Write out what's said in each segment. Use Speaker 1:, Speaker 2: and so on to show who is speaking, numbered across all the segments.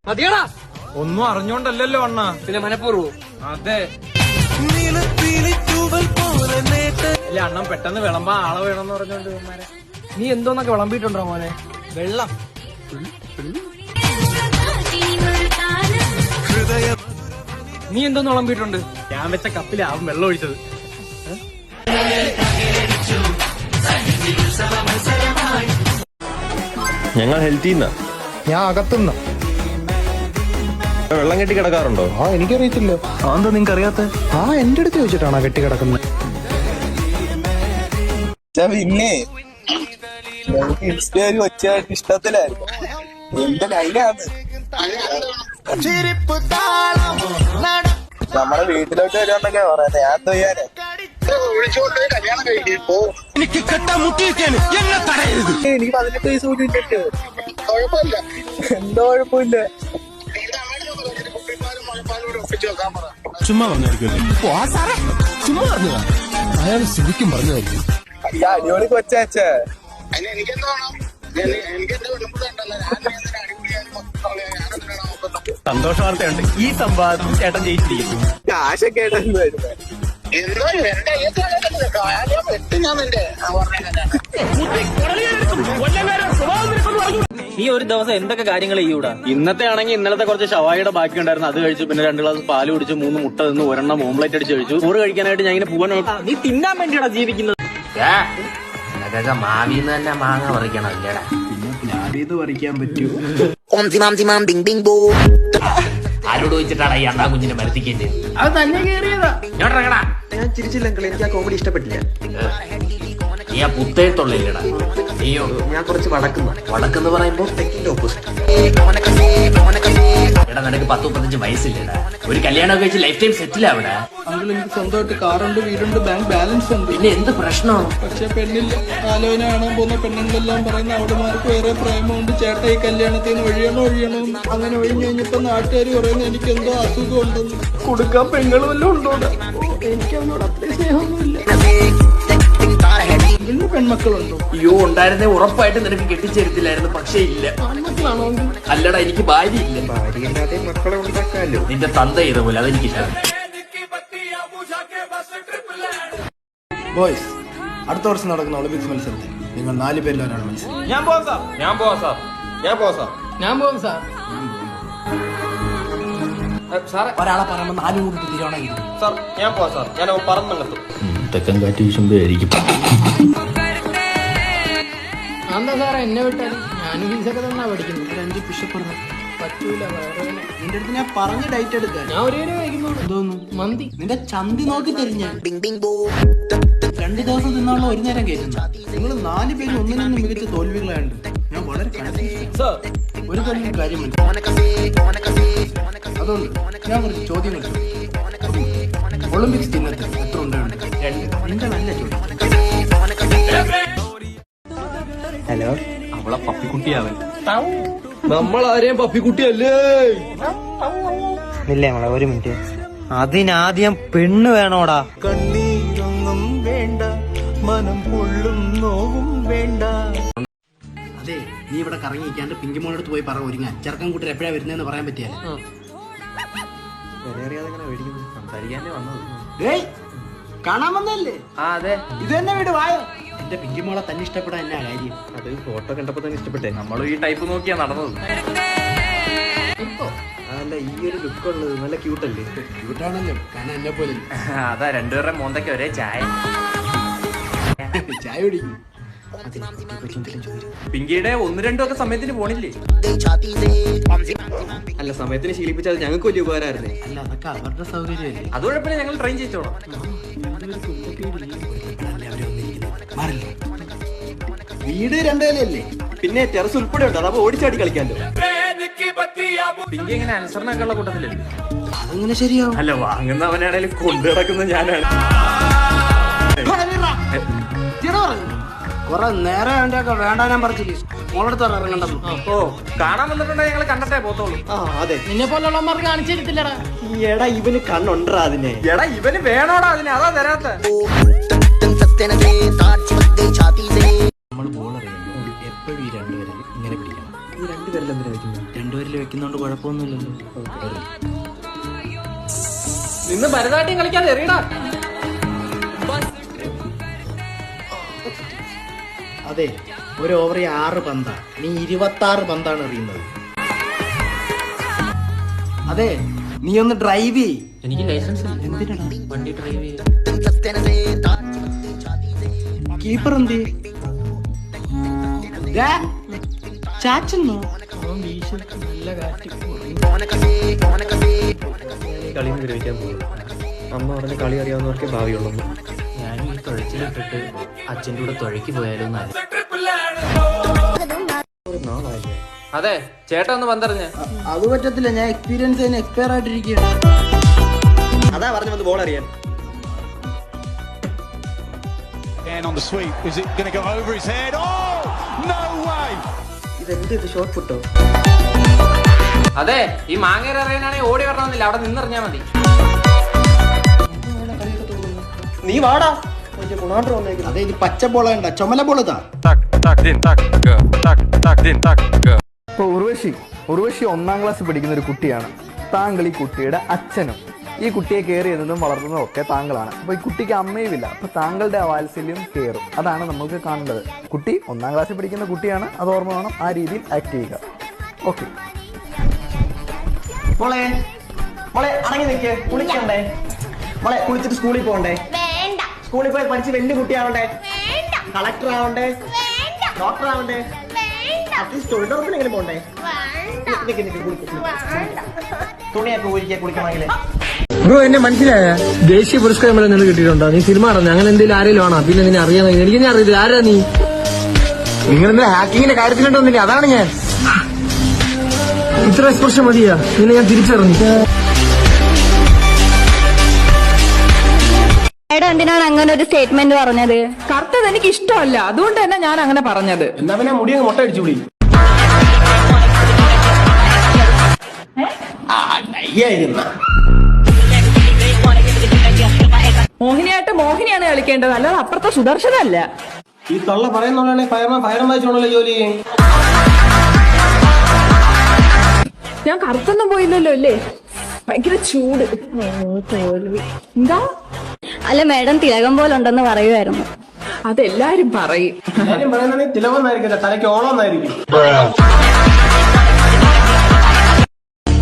Speaker 1: മതിയടാ.
Speaker 2: ഒന്നും അറിഞ്ഞോണ്ടല്ലോ അണ്ണ,
Speaker 1: പിന്നെ മനഃപൂർവ്വം.
Speaker 2: അതെ. അല്ല അണ്ണൻ പെട്ടെന്ന് വിളമ്പാ ആളെ വേണമെന്ന് പറഞ്ഞോണ്ട് ഇവന്മാരെ.
Speaker 1: നീ എന്തോന്നൊക്കെ വിളമ്പിട്ടുണ്ടോ മോനെ?
Speaker 2: വെള്ളം.
Speaker 1: നീ എന്തോന്ന് വിളമ്പിട്ടുണ്ട്?
Speaker 2: ഞാൻ വെച്ച കപ്പിലാവും വെള്ളം ഒഴിച്ചത്.
Speaker 3: ഞങ്ങൾ ഹെൽത്തിന്നാ.
Speaker 4: ഞാൻ അകത്തുന്ന.
Speaker 3: വെള്ളം കെട്ടി കിടക്കാറുണ്ടോ?
Speaker 4: ആ എനിക്കറിയത്തില്ല.
Speaker 3: എന്താ നിങ്ങക്ക് അറിയാത്ത?
Speaker 4: എന്റെ അടുത്ത് ചോദിച്ചിട്ടാണോ കെട്ടി കിടക്കുന്നത്?
Speaker 5: പിന്നെ ഇൻസ്റ്റയിൽ വെച്ച ഇഷ്ടത്തിലായിരുന്നു. എന്റെ ലൈനാണ്. നമ്മുടെ വീട്ടിലോട്ട് വരുമെന്നൊക്കെ പറയുന്നത്. ഞാൻ എന്തോ ചെയ്യാന്? എനിക്ക് 18 വയസ്സ് കൂടി ഇട്ടിട്ട് കുഴപ്പമില്ല. എന്തോ കുഴപ്പമില്ല.
Speaker 4: ചുമ്മാ പറഞ്ഞായിരിക്കും. അയാൾ ശരിക്കും പറഞ്ഞതായിരിക്കും.
Speaker 5: അടിപൊളി കൊച്ചാച്ചേ.
Speaker 3: സന്തോഷ വാർത്തയുണ്ട്. ഈ സംവാദം ചേട്ടൻ ജയിച്ചിരിക്കുന്നു.
Speaker 5: കാശൊക്കെ ആയിട്ടാണ് വരുന്നത്.
Speaker 2: നീ ഒരു ദിവസം എന്തൊക്കെ കാര്യങ്ങൾ ചെയ്യൂടാ? ഇന്നത്തെ ആണെങ്കിൽ ഇന്നലത്തെ കുറച്ച് ഷവായിയുടെ ബാക്കി ഉണ്ടായിരുന്നു, അത് കഴിച്ചു. പിന്നെ 2 ഗ്ലാസ് പാല് കുടിച്ചു, 3 മുട്ട തിന്ന്, 1 ഓംലെറ്റ് അടിച്ച് കഴിച്ചു. ചോറ് കഴിക്കാനായിട്ട് ഞാൻ ഇങ്ങനെ പോവാൻ. നീ തിന്നാൻ വേണ്ടിയാടാ ജീവിക്കുന്നത്.
Speaker 1: മാവിന്ന് തന്നെ മാങ്ങ പറിക്കണം അല്ലേടാ?
Speaker 4: പിന്നെ പ്ലാവിന്ന് പറിക്കാൻ പറ്റൂ.
Speaker 1: ആരോട് ചോദിച്ചിട്ടാണ് ഈ അണ്ണാ കുഞ്ഞിനെ മരത്തിക്കേണ്ടത്?
Speaker 4: അത് തന്നെ കേറിയതാ.
Speaker 1: ഞാൻ ചിരിച്ചില്ലെങ്കിൽ എനിക്ക് ആ കോമഡി ഇഷ്ടപ്പെട്ടില്ല. നീ ആ പുത്തേത്തുള്ളില്ലടാ. നീയോ? ഞാൻ കുറച്ച് വടക്കെന്ന് പറയുമ്പോ തെക്കിന്റെ ഓപ്പോസിറ്റ്. എടാ നിനക്ക് 10-35 വയസ്സില്ലടാ. ഒരു കല്യാണം കഴിച്ച് ലൈഫ് ടൈം സെറ്റിൽ ആവടാ.
Speaker 4: എനിക്ക് സ്വന്തമായിട്ട് കാറുണ്ട്, വീടുണ്ട്, ബാങ്ക് ബാലൻസ് ഉണ്ട്.
Speaker 1: പിന്നെ എന്ത് പ്രശ്നമാണ്?
Speaker 4: പക്ഷെ പെണ്ണില്ല. ആലോചന കാണാൻ പോകുന്ന പെണ്ണുങ്ങളെല്ലാം പറയുന്ന അവിടെമാർക്ക് വേറെ പ്രേമമുണ്ട്, ചേട്ടാ ഈ കല്യാണത്തിന് ഒഴിയണോ. അങ്ങനെ ഒഴിഞ്ഞു കഴിഞ്ഞപ്പോ നാട്ടുകാർ പറയുന്നത് എനിക്ക് എന്തോ അസുഖം ഉണ്ടെന്ന്. കൊടുക്കാൻ പെണ്ണുകൾ വല്ലതും ഉണ്ടോടാ? എനിക്ക് അവനോട് അത്ര സ്നേഹമൊന്നുമില്ല. പെൺമക്കളുണ്ടോ?
Speaker 1: അയ്യോ ഉണ്ടായിരുന്നേ ഉറപ്പായിട്ട് നിനക്ക് കെട്ടിച്ചേരത്തില്ലായിരുന്നു. പക്ഷെ ഇല്ല. അല്ലടാ എനിക്ക് ഭാര്യ ഇല്ല.
Speaker 4: ഭാര്യയില്ലാതെ മക്കളെ ഉണ്ടാക്കാലോ.
Speaker 1: നിന്റെ തന്ത ചെയ്തപോലെ അതെനിക്കില്ല.
Speaker 4: ബോയ്സ്, അടുത്ത വർഷം നടക്കുന്ന ഒളിമ്പിക്സ് മത്സരത്തിൽ നിങ്ങൾ 4 പേരിൽ ഒരാണ് മത്സരം.
Speaker 2: ഞാൻ പോവാം സാർ.
Speaker 1: ഞാൻ പോകും സാർ.
Speaker 2: സാറേ
Speaker 4: ഒരാളെ പറയുമ്പോൾ 4 കൂടി തീരുമാനം.
Speaker 2: സാർ ഞാൻ പോവാം സാർ. ഞാൻ പറന്നെത്തും.
Speaker 3: തെക്കൻ കാറ്റ് വീശുമ്പോഴായിരിക്കും.
Speaker 6: എന്താ സാറേ എന്നെ വിട്ടാലും ഞാനും ഫീസൊക്കെ തന്നാ പഠിക്കുന്നത്. 5 പുഷപ്പ് പറ്റൂല.
Speaker 4: നിന്റെ അടുത്ത് ഞാൻ പറഞ്ഞ ഡയറ്റ് എടുക്കാൻ.
Speaker 6: ഞാൻ ഒരേ കഴിക്കുന്നു.
Speaker 4: എന്തോന്നു?
Speaker 6: മന്തി.
Speaker 4: നിന്റെ ചന്തി നോക്കി തരും ഞാൻ. 2 ദിവസം തിന്നാണോ 1 നേരം കയറ്റുന്നു? നിങ്ങൾ 4 പേരും ഒന്നിനൊന്നും മികച്ച തോൽവികളായുണ്ട്. ഞാൻ വളരെ
Speaker 2: സാർ
Speaker 4: ഒരു കാര്യമില്ല. അതുകൊണ്ട് ഞാൻ കുറച്ച് ചോദ്യങ്ങൾ ചോദിക്കും. ഒളിമ്പിക്സ് ചിഹ്നത്തിൽ എത്ര ഉണ്ടായിരുന്നു? 2. നിന്റെ നല്ല ചോദ്യം.
Speaker 3: ഹലോ, അവളെ പപ്പിക്കുട്ടിയാവൻ.
Speaker 2: നമ്മളാരെയും പപ്പിക്കുട്ടിയല്ലേ?
Speaker 7: ഇല്ലേ മോളെ, 1 മിനിറ്റ്. അതിനാദ്യം പെണ്ണ് വേണോടാ.
Speaker 4: കണ്ണീരൊന്നും വേണ്ട, മനം പൊള്ളും നോവും വേണ്ട. അതെ, നീ ഇവിടെ കറങ്ങിക്കാണ്ട് പിങ്കിമോളുടെ അടുത്ത് പോയി പറ ഒരുങ്ങാൻ. ചെറുക്കൻ കൂട്ടർ എപ്പോഴാ വരുന്നതെന്ന് പറയാൻ പറ്റിയാലേ.
Speaker 1: സംസാരിക്കാനേ വന്നത്.
Speaker 4: കാണാൻ വന്നല്ലേ?
Speaker 1: അതെ.
Speaker 4: ഇത് തന്നെ വീട് വായോ. എന്റെ പിങ്കിമോളെ തന്നെ ഇഷ്ടപ്പെടാൻ എന്നാ കാര്യം?
Speaker 1: അത് ഫോട്ടോ കണ്ടപ്പോ തന്നെ ഇഷ്ടപ്പെട്ടെ. നമ്മളും ഈ ടൈപ്പ് നോക്കിയാ നടന്നത്.
Speaker 4: അല്ല, ഈ ഒരു ലുക്ക് ഉള്ളത് നല്ല ക്യൂട്ടല്ലേ? ക്യൂട്ടാണല്ലോ, കാരണം എന്നെ പോലെ.
Speaker 1: അതാ 2 പേരുടെ മോന്തയ്ക്ക് ഒരേ ചായ.
Speaker 4: ചായ കുടിക്കും.
Speaker 1: പിങ്കിയുടെ 1-2 ഒക്കെ സമയത്തിന് പോണില്ലേ? അല്ല, സമയത്തിന് ശീലിപ്പിച്ചാൽ ഞങ്ങൾക്ക് വലിയ ഉപകാരമായിരുന്നേ.
Speaker 4: അല്ല, അതൊക്കെ അവരുടെ സൗകര്യമല്ലേ.
Speaker 1: അത് കുഴപ്പമില്ല, ഞങ്ങൾ ട്രെയിൻ ചെയ്തോളാം.
Speaker 4: മാറില്ലേ? വീട് 2 നിലയല്ലേ?
Speaker 1: പിന്നെ ടെറസ് ഉൾപ്പെടെ ഉണ്ട്. അതപ്പോ ഓടിച്ചാടി കളിക്കാമല്ലോ. പിങ്കി എങ്ങനെ അനുസരണമൊക്കെ ഉള്ള കൂട്ടത്തിലല്ലേ?
Speaker 4: അതെങ്ങനെ ശരിയാവും?
Speaker 1: അല്ല, വാങ്ങുന്നവനാണേലും കൊണ്ടു നടക്കുന്ന ഞാനാണ്.
Speaker 4: കുറെ നേരെ അവന്റെ ഒക്കെ വേണ്ട ഞാൻ പറിച്ചില്ലേ മോളെടുത്ത് ഇറങ്ങണ്ടെന്ന്.
Speaker 2: ഓ കാണാൻ വന്നിട്ടുണ്ടെങ്കിൽ ഞങ്ങൾ കണ്ടിട്ടേ പോത്തോളൂ.
Speaker 1: ആ അതെ.
Speaker 6: നിന്നെ പോലുള്ളവന്മാർക്ക് കാണിച്ചിരുത്തില്ലടാ.
Speaker 1: എടാ ഇവന് കണ്ണുണ്ടാ അതിനെ?
Speaker 2: എടാ ഇവന് വേണോടാ അതിന്, അതാ തരാത്ത.
Speaker 3: നമ്മൾ ബോൾ അറിയുമ്പോൾ എപ്പോഴും ഈ രണ്ടുപേരിൽ ഇങ്ങനെ പിടിക്കണം.
Speaker 1: ഈ രണ്ടുപേരിൽ എന്തിനാ വെക്കുന്നത്?
Speaker 3: രണ്ടുപേരിൽ വെക്കുന്നോണ്ട് കുഴപ്പമൊന്നുമില്ലല്ലോ.
Speaker 2: നിന്ന് ഭരതനാട്യം കളിക്കാതെ എറിയടാ.
Speaker 4: അതെ, ഒരു ഓവറിൽ 6 പന്താ, നീ 26 പന്താണ് എറിയുന്നത്. അതെ, നീ ഒന്ന് ഡ്രൈവ് ചെയ്.
Speaker 2: എനിക്ക് ലൈസൻസ് ഇല്ല. എന്തിനാ വണ്ടി ഡ്രൈവ് ചെയ്ത്?
Speaker 4: കീപ്പർ എന്ത് ചാച്ചെന്നോ?
Speaker 6: നല്ല കാറ്റ്.
Speaker 1: കളി വിരമിക്കാൻ പോകും. അമ്മ പറഞ്ഞ കളി അറിയാവുന്നവർക്കേ ഭാവിയുള്ളൂ.
Speaker 3: ഞാനും ഈ തുഴച്ചിലിട്ടിട്ട് അച്ഛൻ്റെ കൂടെ തുഴയ്ക്ക് പോയാലും
Speaker 2: അതെ ചേട്ടാ ഒന്ന് പന്തറിഞ്ഞ.
Speaker 4: അത് പറ്റത്തില്ല, ഞാൻ എക്സ്പീരിയൻസ് ചെയ്യുന്ന എക്സ്പയർ ആയിട്ടിരിക്കുകയാണ്.
Speaker 1: അതാ പറഞ്ഞു വന്ന് ബോൾ അറിയാൻ.
Speaker 8: On the sweep, is it going to go over his head? Oh, no way!
Speaker 1: ഇത് ഷോട്ട് പുട്ടോ?
Speaker 2: അതെ ഈ മാങ്ങേര അറിയാനാണെങ്കിൽ ഓടി വരണമെന്നില്ല, അവിടെ നിന്നെറിഞ്ഞാ മതി.
Speaker 1: നീ വാടാ. ഗുണാണ്ട് വന്നേക്കുന്നു.
Speaker 4: അതെ, ഇത് പച്ച ബോളാണ്ട, ചുമല ബോളതാ.
Speaker 9: ഇപ്പോൾ ഉർവശി 1ാം ക്ലാസ് പഠിക്കുന്ന ഒരു കുട്ടിയാണ്. താങ്കൾ ഈ കുട്ടിയുടെ അച്ഛനും. ഈ കുട്ടിയെ കെയർ ചെയ്യുന്നതും വളർത്തുന്നതും ഒക്കെ താങ്കളാണ്. അപ്പോൾ ഈ കുട്ടിക്ക് അമ്മയുമില്ല. അപ്പോൾ താങ്കളുടെ വാത്സല്യം കെയറും അതാണ് നമുക്ക് കാണേണ്ടത്. കുട്ടി 1ാം ക്ലാസ്സിൽ പഠിക്കുന്ന കുട്ടിയാണ്, അത് ഓർമ്മ വേണം. ആ രീതിയിൽ ആക്ട് ചെയ്യുക. ഓക്കെ.
Speaker 1: മോളെ മോളെ അടങ്ങി നിൽക്ക്. കുളിക്കണ്ടേ? മോളെ കുളിച്ചിട്ട് സ്കൂളിൽ പോകണ്ടേ? സ്കൂളിൽ പോയി പഠിച്ച് വലിയ കുട്ടിയാവണ്ടേ? കളക്ടർ ആവണ്ടേ? ഡോക്ടർ ആവണ്ടേ? അറ്റ്ലീസ്റ്റ് തൊഴിലുറപ്പിനെങ്കിലും പോണ്ടേ? തുണിയൊക്കെ ഊരിക്കാൻ കുളിക്കണമെങ്കിൽ.
Speaker 7: ബ്രോ, എന്നെ മനസ്സിലായ ദേശീയ പുരസ്കാരം വരെ നിന്ന് കിട്ടിയിട്ടുണ്ടോ? നീ സിനിമ ആണോ? അങ്ങനെ എന്തെങ്കിലും ആരെങ്കിലും ആണോ? പിന്നെ നിന്നെ അറിയാൻ എനിക്ക് ഞാൻ അറിയില്ല. ആരാ നീ? നിങ്ങൾ ഇന്നലെ ഹാക്കിങ്ങിന്റെ കാര്യത്തിലുണ്ടോന്നില്ല, അതാണ് ഞാൻ. ഇത്ര എക്സ്പ്രഷൻ മതിയാ? നിന്നെ ഞാൻ തിരിച്ചറിഞ്ഞു.
Speaker 10: മേഡം എന്തിനാണ് അങ്ങനെ ഒരു സ്റ്റേറ്റ്മെന്റ് പറഞ്ഞത്?
Speaker 6: കറുത്തത് എനിക്ക് ഇഷ്ടമല്ല, അതുകൊണ്ട് തന്നെ ഞാൻ അങ്ങനെ പറഞ്ഞത്.
Speaker 9: എന്നാ പിന്നെ മുടി അങ്ങ് മുട്ട അടിച്ചു വിളി.
Speaker 6: മോഹിനിയാണ് കളിക്കേണ്ടത്, അല്ലാതെ അപ്പുറത്തെ സുദർശനല്ല.
Speaker 9: ഈ തള്ള പറയുന്നോളാണ് ഫയർമാൻ വായിച്ചോണല്ലോ ജോലി.
Speaker 6: ഞാൻ കറുത്തൊന്നും പോയില്ലല്ലോ അല്ലേ? ഭയങ്കര ചൂട്. എന്താ?
Speaker 10: അല്ല മേഡം തിലകം പോലെ ഉണ്ടെന്ന് പറയുമായിരുന്നു.
Speaker 6: അതെല്ലാരും പറയും.
Speaker 9: പറയുന്നത് തിലവെന്നായിരിക്കും, തലയ്ക്ക് ഓളമെന്നായിരിക്കും.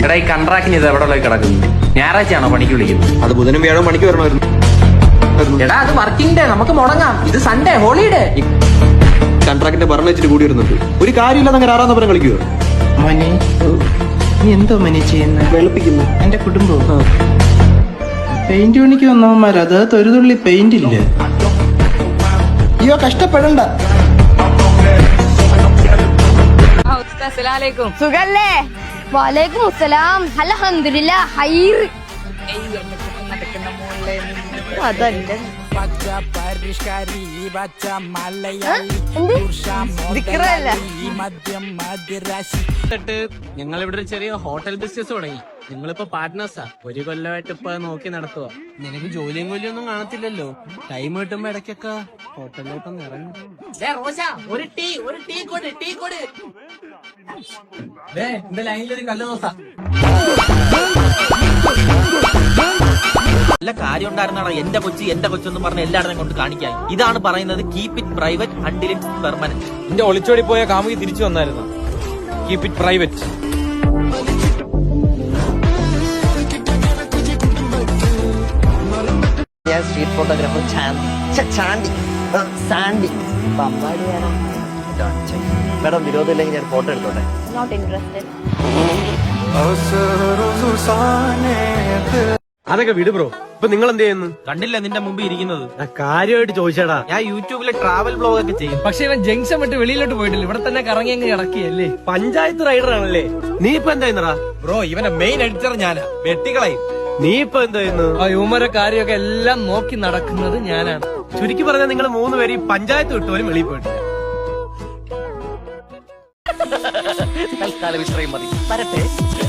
Speaker 2: എടാ ഈ കൺട്രാക്ടിന് ഇത് എവിടെ കിടക്കുന്നു? ഞായറാഴ്ചയാണോ പണിക്ക് വിളിക്കുന്നത്?
Speaker 1: അത് ബുധനും വ്യാഴം പണിക്ക് വരണമായിരുന്നു.
Speaker 2: എടാ അത് വർക്കിംഗ് ഡേ, നമുക്ക് മുടങ്ങാം. ഇത് സൺഡേ ഹോളിഡേ.
Speaker 1: കൺട്രാക്ടിന്റെ ഭരണം വെച്ചിട്ട് കൂടി ഇരുന്നിട്ട് ഒരു കാര്യമില്ലാതെ അങ്ങനെ 6ാം നമ്പരം കളിക്കുക.
Speaker 4: മോനെ, നീ എന്തോ മനെ ചെയ്യുന്ന?
Speaker 1: വെളുപ്പിക്കുന്നു.
Speaker 4: എന്റെ കുടുംബം പെയിന്റ് പണിക്ക് വന്നവന്മാർ, അത് ഒരു തുള്ളി പെയിന്റ് ഇല്ല. അയ്യോ കഷ്ടപ്പെടണ്ട.
Speaker 10: സുഖല്ലേ? വലൈക്കും അസ്സലാം. അൽഹംദുലില്ലാ ഹൈർ. അതല്ല
Speaker 2: ഞങ്ങൾ ഇവിടെ ഒരു ചെറിയ ഹോട്ടൽ ബിസിനസ് തുടങ്ങി. നിങ്ങളിപ്പോ പാർട്ട്നേഴ്സാ. 1 കൊല്ലമായിട്ട് ഇപ്പൊ നോക്കി നടത്തുക. നിനക്ക് ജോലിയും കൊല്ലിയൊന്നും കാണത്തില്ലല്ലോ. ടൈം കിട്ടുമ്പോ ഇടയ്ക്കൊക്കെ ഹോട്ടലിലോട്ടൊന്ന് ഇറങ്ങും. എന്റെ ലൈനിലൊരു കല്ല് നോസാ.
Speaker 7: നല്ല കാര്യം ഉണ്ടായിരുന്നാണ്. എന്റെ കൊച്ചെന്ന് പറഞ്ഞ എല്ലായിടത്തും കൊണ്ട് കാണിക്കാൻ. ഇതാണ് പറയുന്നത് keep it private until it's permanent.
Speaker 2: എന്റെ ഒളിച്ചോടി പോയ കാമുകി തിരിച്ചു വന്നായിരുന്നു. Keep it private.
Speaker 7: ഞാൻ സ്ട്രീറ്റ് ഫോട്ടോഗ്രാഫർ സാൻഡി പമ്പാടിയാണ്. മേഡം വിരോധമില്ലെങ്കിൽ ഞാൻ ഫോട്ടോ എടുത്തോട്ടെ?
Speaker 10: Not interested.
Speaker 7: അതൊക്കെ വിട് ബ്രോ. ഇപ്പൊ നിങ്ങൾ എന്ത് ചെയ്യുന്നു? കണ്ടില്ല നിന്റെ മുമ്പിൽ ഇരിക്കുന്നത്. കാര്യമായിട്ട് ചോദിച്ചടാ. ഞാൻ യൂട്യൂബിലെ ട്രാവൽ ബ്ലോഗ് ഒക്കെ ചെയ്യും.
Speaker 6: പക്ഷെ ഇവൻ ജംഗ്ഷൻ വിട്ട് വെളിയിലോട്ട് പോയിട്ടില്ല, ഇവിടെ തന്നെ കറങ്ങി അങ്ങ് കിടക്കിയല്ലേ.
Speaker 7: പഞ്ചായത്ത് റൈഡർ ആണല്ലേ നീ? ഇപ്പൊ എന്താ ചെയ്യുന്നടാ? ബ്രോ, ഇവന്റെ മെയിൻ എഡിറ്റർ ഞാനാ. വെട്ടികളായി. നീ ഇപ്പൊ എന്താ ചെയ്യുന്നു?
Speaker 6: യുവമര കാര്യമൊക്കെ എല്ലാം നോക്കി നടക്കുന്നത് ഞാനാണ്.
Speaker 7: ചുരുക്കി പറഞ്ഞാൽ നിങ്ങൾ 3 പേര് ഈ പഞ്ചായത്ത് വിട്ടവരും വെളിയിൽ പോയിട്ടില്ല.
Speaker 2: തൽക്കാലം ഇത്രയും മതി. വരട്ടെ.